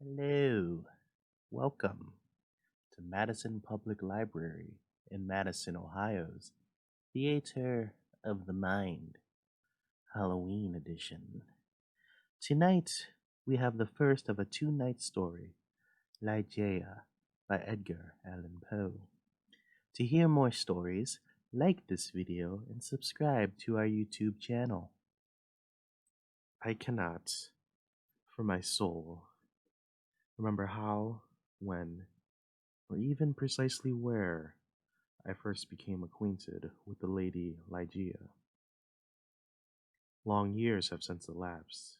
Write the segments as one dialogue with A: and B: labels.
A: Hello, welcome to Madison Public Library in Madison, Ohio's Theater of the Mind, Halloween edition. Tonight, we have the first of a two-night story, Ligeia by Edgar Allan Poe. To hear more stories, like this video and subscribe to our YouTube channel. I cannot, for my soul, remember how, when, or even precisely where I first became acquainted with the lady Ligeia. Long years have since elapsed,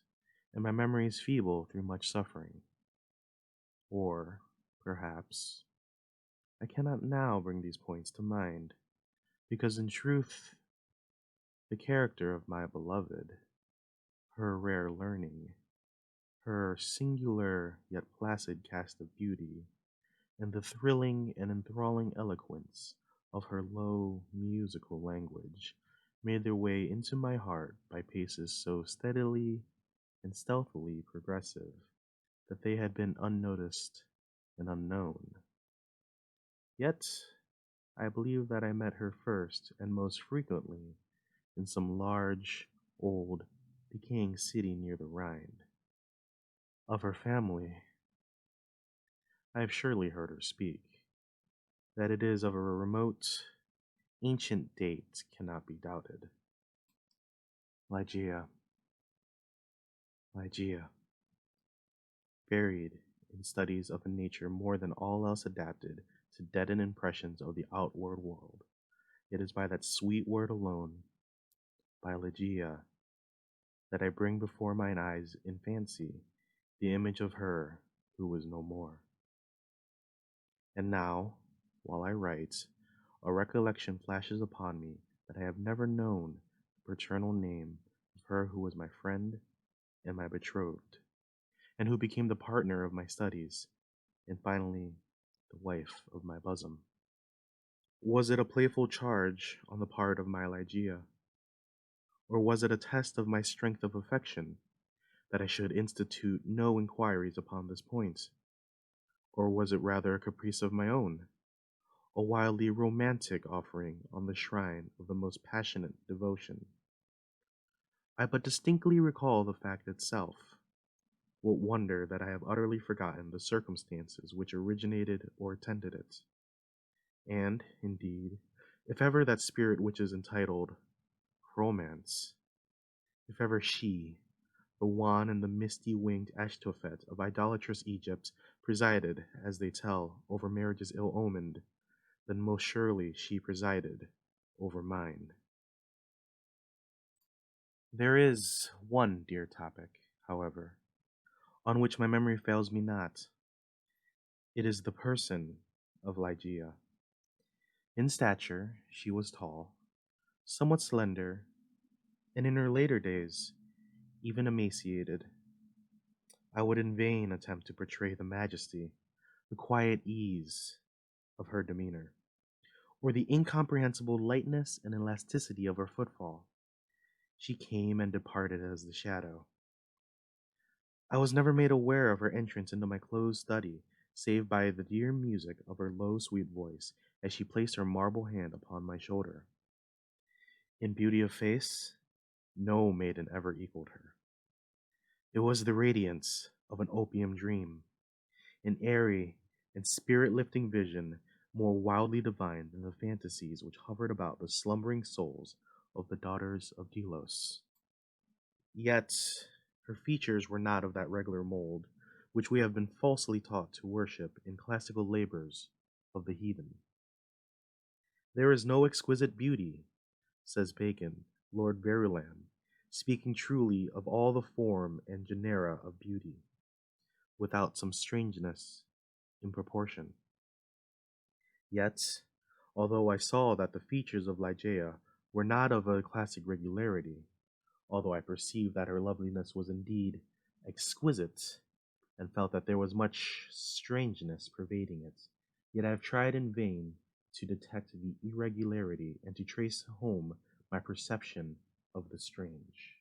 A: and my memory is feeble through much suffering. Or, perhaps, I cannot now bring these points to mind, because in truth, the character of my beloved, her rare learning, her singular yet placid cast of beauty, and the thrilling and enthralling eloquence of her low, musical language made their way into my heart by paces so steadily and stealthily progressive that they had been unnoticed and unknown. Yet, I believe that I met her first and most frequently in some large, old, decaying city near the Rhine. Of her family, I have surely heard her speak. That it is of a remote, ancient date cannot be doubted. Ligeia, Ligeia, buried in studies of a nature more than all else adapted to deaden impressions of the outward world, it is by that sweet word alone, by Ligeia, that I bring before mine eyes in fancy the image of her who is no more. And now, while I write, a recollection flashes upon me that I have never known the paternal name of her who was my friend and my betrothed, and who became the partner of my studies, and finally the wife of my bosom. Was it a playful charge on the part of my Ligeia, or was it a test of my strength of affection that I should institute no inquiries upon this point? Or was it rather a caprice of my own, a wildly romantic offering on the shrine of the most passionate devotion? I but distinctly recall the fact itself. What wonder that I have utterly forgotten the circumstances which originated or attended it? And, indeed, if ever that spirit which is entitled romance, if ever she, the wan and the misty-winged Ashtophet of idolatrous Egypt, presided, as they tell, over marriages ill-omened, then most surely she presided over mine. There is one dear topic, however, on which my memory fails me not. It is the person of Ligeia. In stature she was tall, somewhat slender, and in her later days even emaciated. I would in vain attempt to portray the majesty, the quiet ease of her demeanor, or the incomprehensible lightness and elasticity of her footfall. She came and departed as the shadow. I was never made aware of her entrance into my closed study, save by the dear music of her low, sweet voice as she placed her marble hand upon my shoulder. In beauty of face, no maiden ever equaled her. It was the radiance of an opium dream, an airy and spirit-lifting vision more wildly divine than the fantasies which hovered about the slumbering souls of the daughters of Delos. Yet her features were not of that regular mold which we have been falsely taught to worship in classical labors of the heathen. There is no exquisite beauty, says Bacon, Lord Verulam, speaking truly of all the form and genera of beauty, without some strangeness in proportion. Yet, although I saw that the features of Ligeia were not of a classic regularity, although I perceived that her loveliness was indeed exquisite, and felt that there was much strangeness pervading it, yet I have tried in vain to detect the irregularity and to trace home my perception of the strange.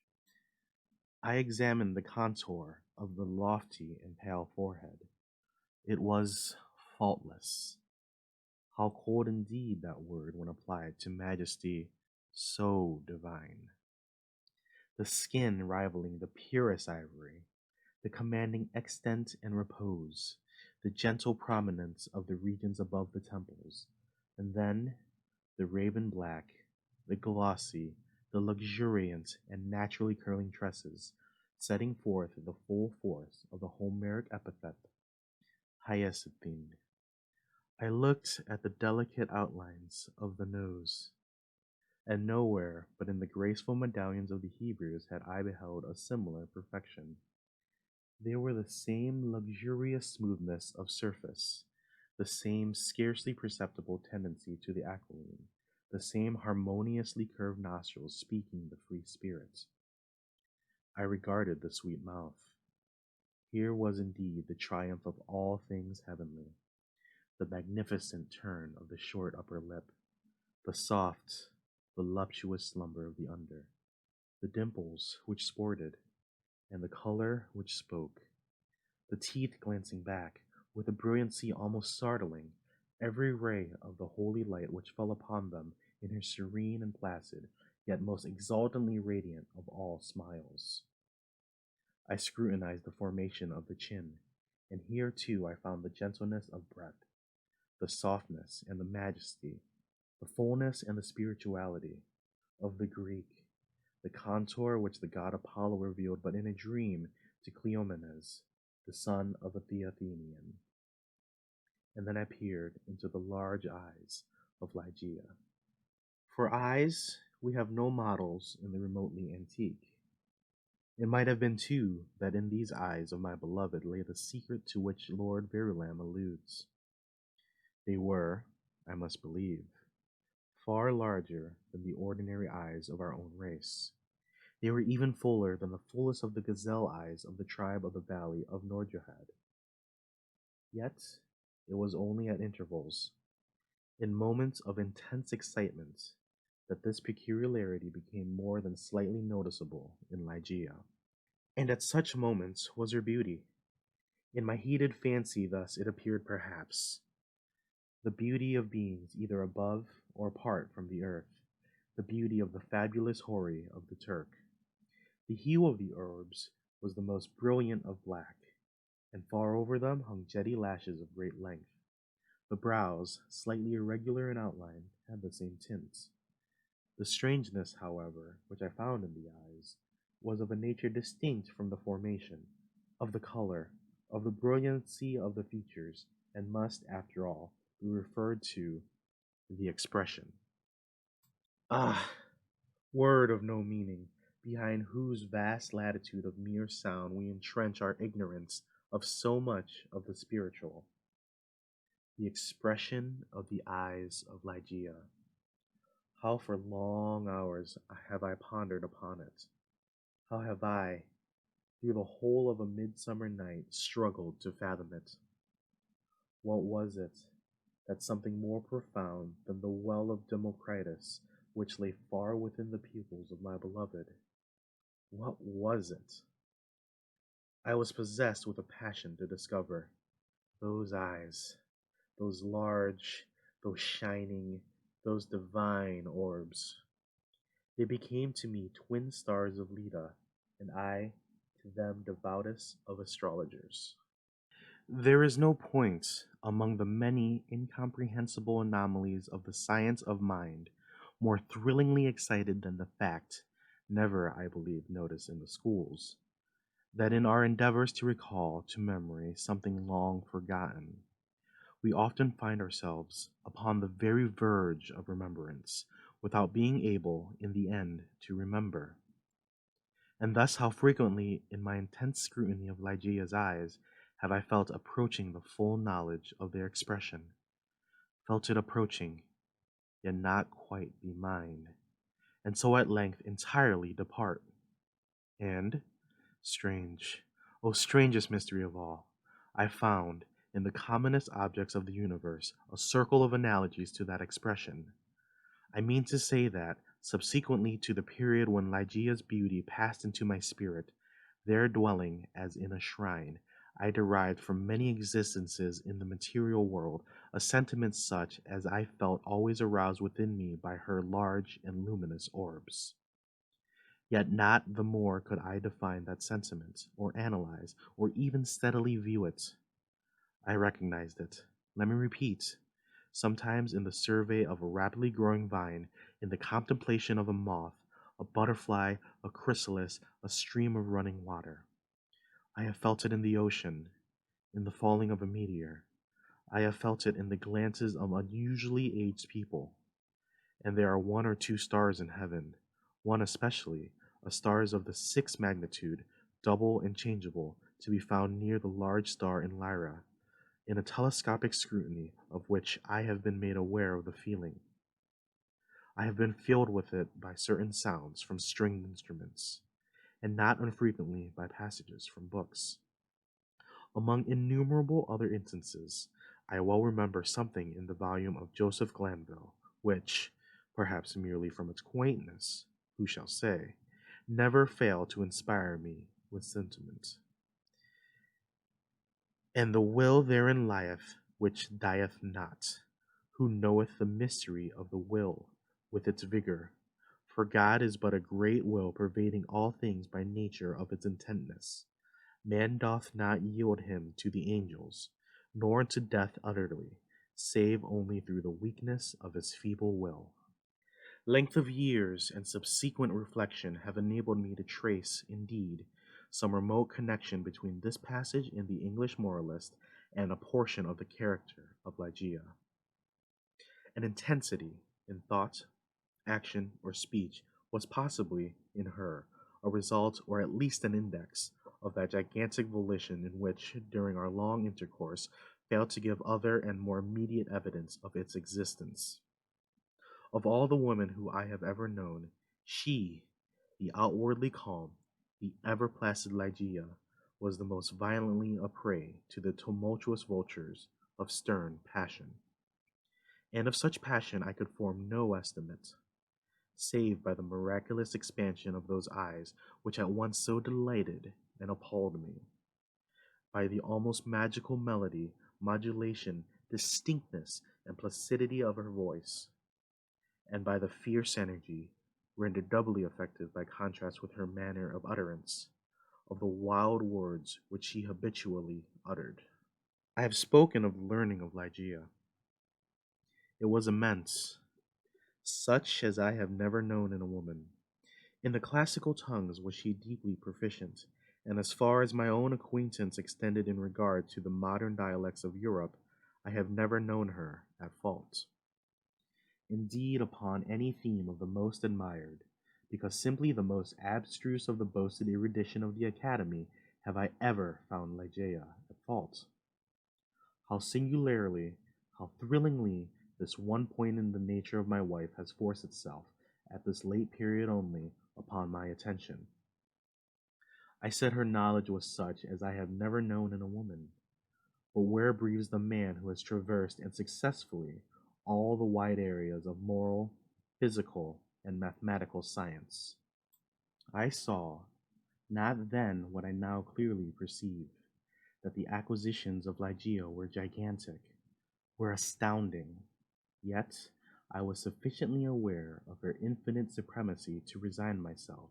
A: I examined the contour of the lofty and pale forehead. It was faultless. How cold indeed that word when applied to majesty so divine. The skin rivaling the purest ivory, the commanding extent and repose, the gentle prominence of the regions above the temples, and then the raven black, the glossy, the luxuriant and naturally curling tresses, setting forth the full force of the Homeric epithet hyacinthine. I looked at the delicate outlines of the nose, and nowhere but in the graceful medallions of the Hebrews had I beheld a similar perfection. They were the same luxurious smoothness of surface, the same scarcely perceptible tendency to the aquiline, the same harmoniously curved nostrils speaking the free spirit. I regarded the sweet mouth. Here was indeed the triumph of all things heavenly, the magnificent turn of the short upper lip, the soft, voluptuous slumber of the under, the dimples which sported, and the color which spoke, the teeth glancing back with a brilliancy almost startling, every ray of the holy light which fell upon them in her serene and placid, yet most exultantly radiant of all smiles. I scrutinized the formation of the chin, and here too I found the gentleness of breath, the softness and the majesty, the fullness and the spirituality of the Greek, the contour which the god Apollo revealed but in a dream to Cleomenes, the son of a Theathenian. And then I peered into the large eyes of Ligeia. For eyes, we have no models in the remotely antique. It might have been, too, that in these eyes of my beloved lay the secret to which Lord Verulam alludes. They were, I must believe, far larger than the ordinary eyes of our own race. They were even fuller than the fullest of the gazelle eyes of the tribe of the valley of Norgerhad. Yet it was only at intervals, in moments of intense excitement, that this peculiarity became more than slightly noticeable in Ligeia. And at such moments was her beauty. In my heated fancy thus it appeared perhaps, the beauty of beings either above or apart from the earth, the beauty of the fabulous houri of the Turk. The hue of the orbs was the most brilliant of black, and far over them hung jetty lashes of great length. The brows, slightly irregular in outline, had the same tint. The strangeness, however, which I found in the eyes, was of a nature distinct from the formation, of the color, of the brilliancy of the features, and must, after all, be referred to the expression. Ah, word of no meaning, behind whose vast latitude of mere sound we entrench our ignorance of so much of the spiritual. The expression of the eyes of Ligeia. How for long hours have I pondered upon it? How have I, through the whole of a midsummer night, struggled to fathom it? What was it, that something more profound than the well of Democritus, which lay far within the pupils of my beloved? What was it? I was possessed with a passion to discover those eyes, those large, those shining, those divine orbs. They became to me twin stars of Leda, and I to them devoutest of astrologers. There is no point among the many incomprehensible anomalies of the science of mind more thrillingly excited than the fact, never, I believe, noticed in the schools, that in our endeavors to recall to memory something long forgotten, we often find ourselves upon the very verge of remembrance, without being able, in the end, to remember. And thus how frequently, in my intense scrutiny of Ligeia's eyes, have I felt approaching the full knowledge of their expression, felt it approaching, yet not quite be mine, and so at length entirely depart. And, strange, oh strangest mystery of all, I found, in the commonest objects of the universe, a circle of analogies to that expression. I mean to say that, subsequently to the period when Ligeia's beauty passed into my spirit, There dwelling as in a shrine, I derived from many existences in the material world a sentiment such as I felt always aroused within me by her large and luminous orbs. Yet not the more could I define that sentiment, or analyze, or even steadily view it. I recognized it. Let me repeat. Sometimes in the survey of a rapidly growing vine, in the contemplation of a moth, a butterfly, a chrysalis, a stream of running water. I have felt it in the ocean, in the falling of a meteor. I have felt it in the glances of unusually aged people. And there are one or two stars in heaven, one especially, a stars of the sixth magnitude, double and changeable, to be found near the large star in Lyra, in a telescopic scrutiny of which I have been made aware of the feeling. I have been filled with it by certain sounds from stringed instruments, and not unfrequently by passages from books. Among innumerable other instances, I well remember something in the volume of Joseph Glanville, which, perhaps merely from its quaintness, who shall say, never failed to inspire me with sentiment. And the will therein lieth which dieth not, who knoweth the mystery of the will with its vigor. For God is but a great will pervading all things by nature of its intentness. Man doth not yield him to the angels, nor unto death utterly, save only through the weakness of his feeble will. Length of years and subsequent reflection have enabled me to trace, indeed, some remote connection between this passage in the English moralist and a portion of the character of Ligeia. An intensity in thought, action, or speech was possibly, in her, a result or at least an index of that gigantic volition in which, during our long intercourse, failed to give other and more immediate evidence of its existence. Of all the women whom I have ever known, she, the outwardly calm, the ever placid Ligeia, was the most violently a prey to the tumultuous vultures of stern passion. And of such passion I could form no estimate, save by the miraculous expansion of those eyes which at once so delighted and appalled me, by the almost magical melody, modulation, distinctness, and placidity of her voice, and by the fierce energy, rendered doubly effective by contrast with her manner of utterance, of the wild words which she habitually uttered. I have spoken of the learning of Ligeia. It was immense, such as I have never known in a woman. In the classical tongues was she deeply proficient, and as far as my own acquaintance extended in regard to the modern dialects of Europe, I have never known her at fault. Indeed, upon any theme of the most admired, because simply the most abstruse of the boasted erudition of the Academy, have I ever found Ligeia at fault. How singularly, how thrillingly, this one point in the nature of my wife has forced itself, at this late period only, upon my attention. I said her knowledge was such as I have never known in a woman. But where breathes the man who has traversed and successfully all the wide areas of moral, physical, and mathematical science? I saw, not then what I now clearly perceive, that the acquisitions of Ligeia were gigantic, were astounding. Yet I was sufficiently aware of her infinite supremacy to resign myself,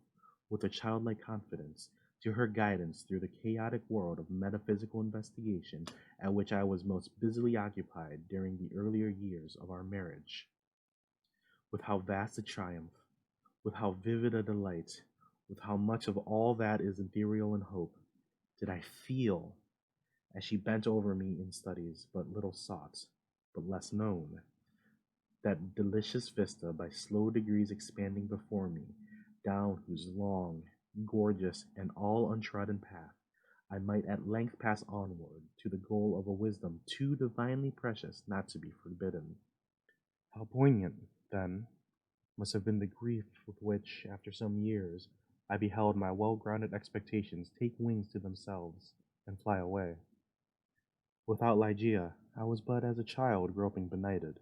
A: with a childlike confidence, to her guidance through the chaotic world of metaphysical investigation at which I was most busily occupied during the earlier years of our marriage. With how vast a triumph, with how vivid a delight, with how much of all that is ethereal in hope, did I feel, as she bent over me in studies but little sought, but less known, that delicious vista by slow degrees expanding before me, down whose long, gorgeous, and all untrodden path I might at length pass onward to the goal of a wisdom too divinely precious not to be forbidden. How poignant, then, must have been the grief with which, after some years, I beheld my well-grounded expectations take wings to themselves and fly away. Without Ligeia, I was but as a child groping benighted.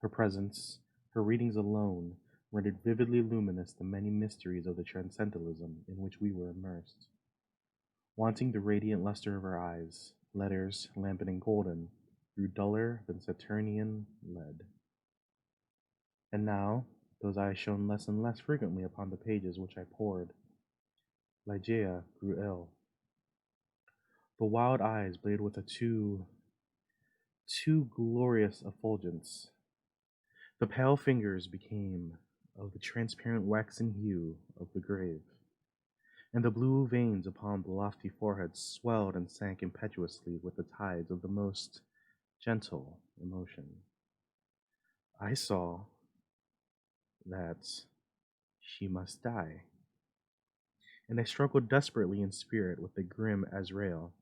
A: Her presence, her readings alone, rendered vividly luminous the many mysteries of the transcendentalism in which we were immersed. Wanting the radiant luster of her eyes, letters, lambent and golden, grew duller than Saturnian lead. And now, those eyes shone less and less frequently upon the pages which I pored. Ligeia grew ill. The wild eyes blazed with a too glorious effulgence. The pale fingers became of the transparent waxen hue of the grave, and the blue veins upon the lofty forehead swelled and sank impetuously with the tides of the most gentle emotion. I saw that she must die, and I struggled desperately in spirit with the grim Azrael,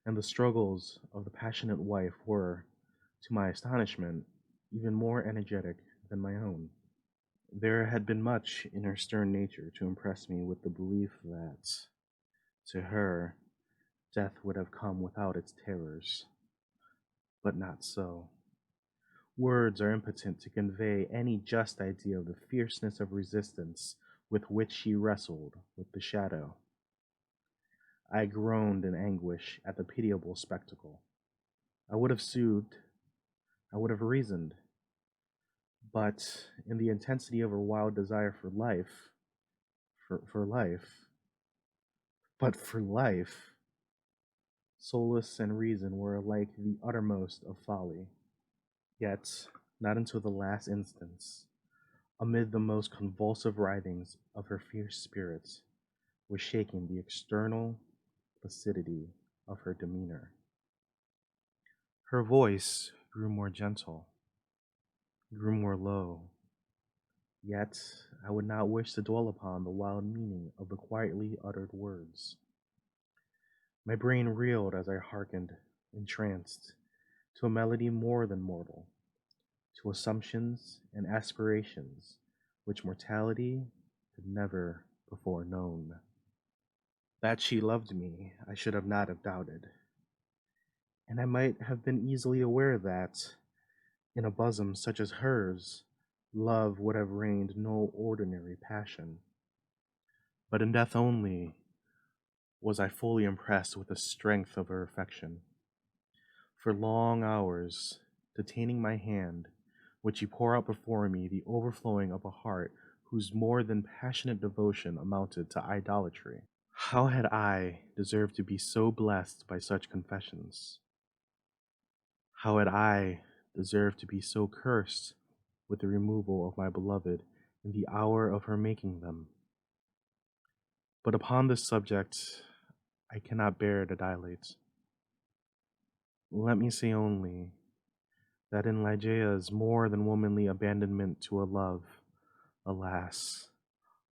A: and the struggles of the passionate wife were, to my astonishment, even more energetic than my own. There had been much in her stern nature to impress me with the belief that, to her, death would have come without its terrors. But not so. Words are impotent to convey any just idea of the fierceness of resistance with which she wrestled with the shadow. I groaned in anguish at the pitiable spectacle. I would have soothed, I would have reasoned, but in the intensity of her wild desire for life, for life, but for life, solace and reason were alike the uttermost of folly. Yet, not until the last instance, amid the most convulsive writhings of her fierce spirit, was shaken the external placidity of her demeanor. Her voice grew more gentle, grew more low, yet I would not wish to dwell upon the wild meaning of the quietly uttered words. My brain reeled as I hearkened, entranced, to a melody more than mortal, to assumptions and aspirations which mortality had never before known. That she loved me, I should have not have doubted, and I might have been easily aware that, in a bosom such as hers, love would have reigned no ordinary passion. But in death only was I fully impressed with the strength of her affection. For long hours, detaining my hand, would she pour out before me the overflowing of a heart whose more than passionate devotion amounted to idolatry. How had I deserved to be so blessed by such confessions? How had I deserved to be so cursed with the removal of my beloved in the hour of her making them? But upon this subject I cannot bear to dilate. Let me say only that in Ligeia's more than womanly abandonment to a love, alas,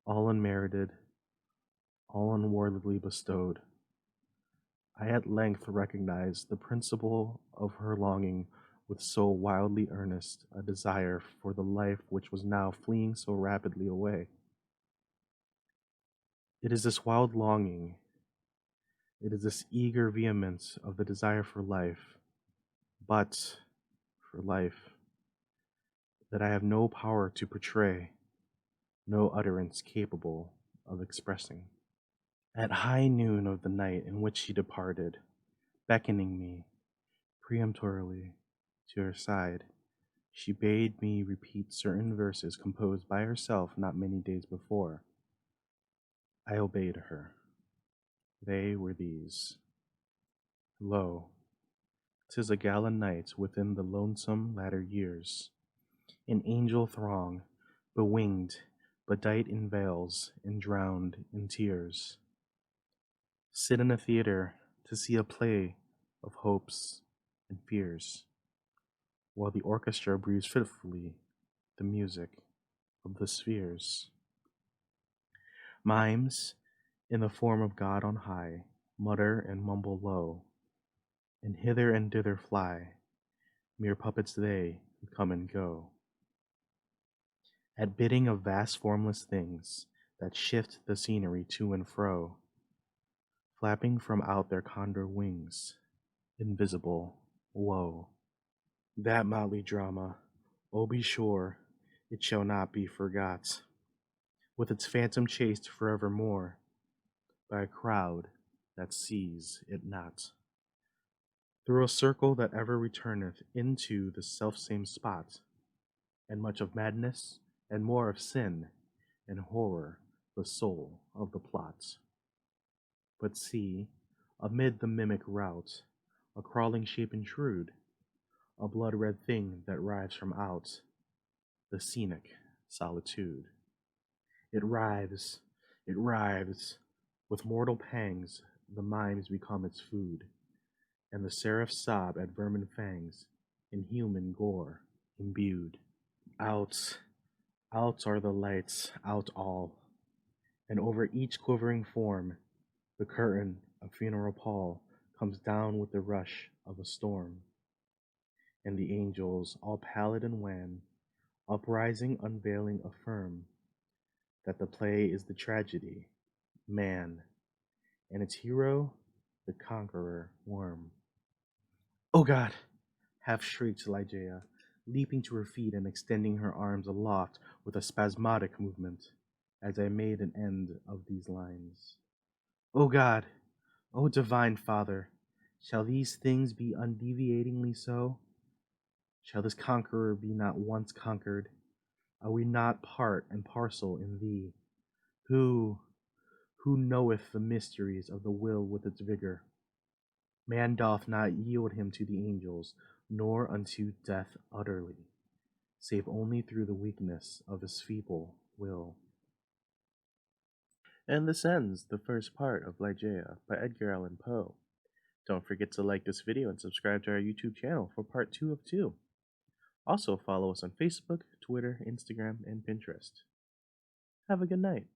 A: all unmerited, all unworthily bestowed, I at length recognized the principle of her longing with so wildly earnest a desire for the life which was now fleeing so rapidly away. It is this wild longing, it is this eager vehemence of the desire for life, but for life, that I have no power to portray, no utterance capable of expressing. At high noon of the night in which she departed, beckoning me peremptorily to her side, she bade me repeat certain verses composed by herself not many days before. I obeyed her. They were these: Lo, 'tis a gala night within the lonesome latter years. An angel throng, bewinged, bedight in veils, and drowned in tears, sit in a theatre to see a play of hopes and fears, while the orchestra breathes fitfully the music of the spheres. Mimes, in the form of God on high, mutter and mumble low, and hither and thither fly, mere puppets they who come and go, at bidding of vast formless things that shift the scenery to and fro, flapping from out their condor wings, invisible woe. That motley drama, oh be sure, it shall not be forgot, with its phantom chased forevermore by a crowd that sees it not. Through a circle that ever returneth into the selfsame spot, and much of madness, and more of sin, and horror, the soul of the plot. But see, amid the mimic rout, a crawling shape intrude, a blood-red thing that writhes from out the scenic solitude. It writhes, it writhes, with mortal pangs the mimes become its food, and the seraphs sob at vermin fangs, in human gore imbued. Out, out are the lights, out all, and over each quivering form the curtain of funeral pall comes down with the rush of a storm, and the angels, all pallid and wan, uprising unveiling affirm that the play is the tragedy, man, and its hero, the conqueror worm. "Oh God!" half shrieked Ligeia, leaping to her feet and extending her arms aloft with a spasmodic movement, as I made an end of these lines. "O God! O Divine Father! Shall these things be undeviatingly so? Shall this conqueror be not once conquered? Are we not part and parcel in thee? Who, who knoweth the mysteries of the will with its vigor? Man doth not yield him to the angels, nor unto death utterly, save only through the weakness of his feeble will." And this ends the first part of Ligeia by Edgar Allan Poe. Don't forget to like this video and subscribe to our YouTube channel for part 2 of 2. Also follow us on Facebook, Twitter, Instagram, and Pinterest. Have a good night.